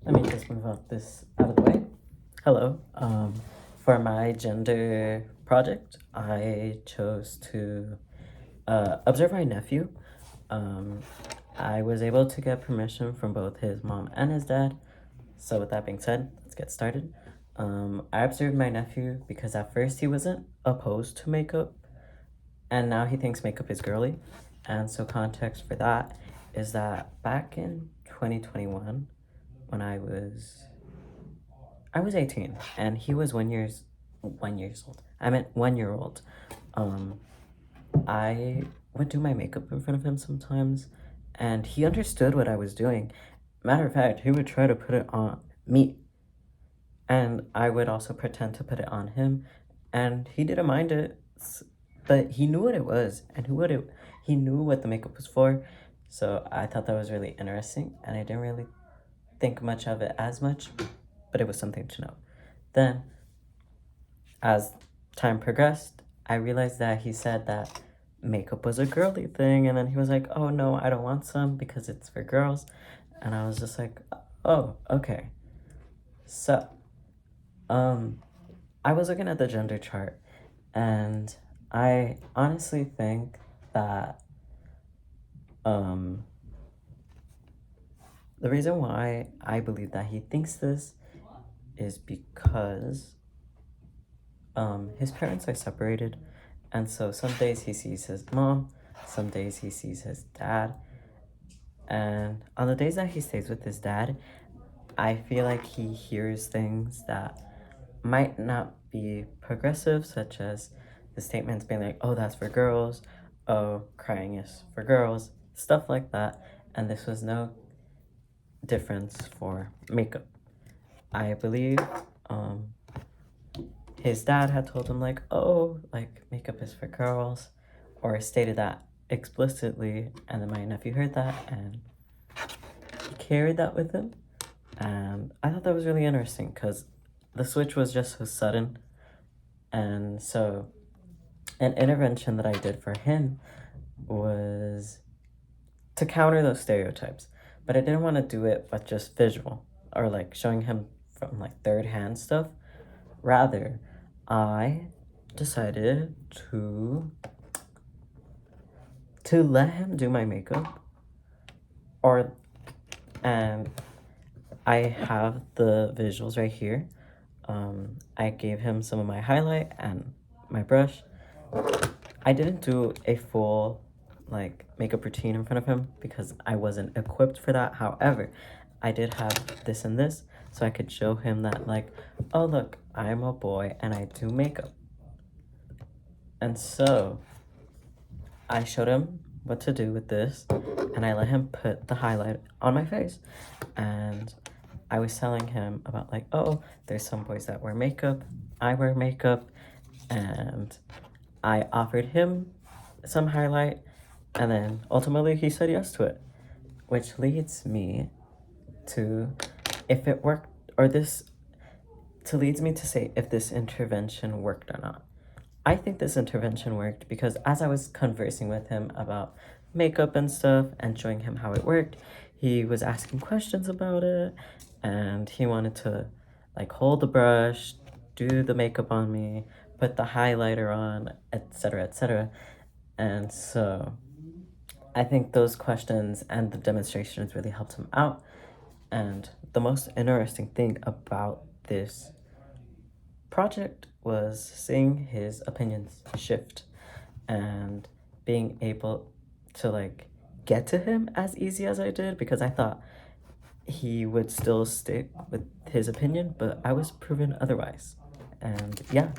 Let me just move out this out of the way. Hello. For my gender project, I chose to observe my nephew. Um, I was able to get permission from both his mom and his dad. So with that being said, let's get started. I observed my nephew because at first he wasn't opposed to makeup, and now he thinks makeup is girly. And so context for that is that back in 2021, when I was 18 and he was 1 years old. I meant 1 year old. Um, I would do my makeup in front of him sometimes, and he understood what I was doing. Matter of fact, he would try to put it on me, and I would also pretend to put it on him, and he didn't mind it, but he knew what it was, and he knew what the makeup was for. So I thought that was really interesting, and I didn't really think much of it as much, but it was something to know. Then, as time progressed, I realized that he said that makeup was a girly thing, and then he was like, "Oh no, I don't want some because it's for girls," and I was just like, "Oh, okay." So, I was looking at the gender chart, and I honestly think that um, the reason why I believe that he thinks this is because his parents are separated, and so some days he sees his mom, some days he sees his dad, and on the days that he stays with his dad, I feel like he hears things that might not be progressive, such as the statements being like, "Oh, that's for girls," "Oh, crying is for girls," stuff like that, and this was no difference for makeup. I believe um, his dad had told him like, "Oh, like makeup is for girls," or stated that explicitly, and then my nephew heard that and he carried that with him. And I thought that was really interesting because the switch was just so sudden. And so an intervention that I did for him was to counter those stereotypes, but I didn't want to do it with just visual or like showing him from like third hand stuff. Rather, I decided to let him do my makeup, or and I have the visuals right here. I gave him some of my highlight and my brush. I didn't do a full like makeup routine in front of him because I wasn't equipped for that. However, I did have this and this, so I could show him that like, oh look, I'm a boy and I do makeup. And so I showed him what to do with this, and I let him put the highlight on my face. And I was telling him about like, oh, there's some boys that wear makeup, I wear makeup, and I offered him some highlight, and then ultimately he said yes to it, which leads me to if it worked or this to leads me to say if this intervention worked or not. I think this intervention worked because as I was conversing with him about makeup and stuff and showing him how it worked, he was asking questions about it, and he wanted to like hold the brush, do the makeup on me, put the highlighter on, etc., etc. And so I think those questions and the demonstrations really helped him out. And the most interesting thing about this project was seeing his opinions shift and being able to like get to him as easy as I did, because I thought he would still stick with his opinion, but I was proven otherwise. And yeah,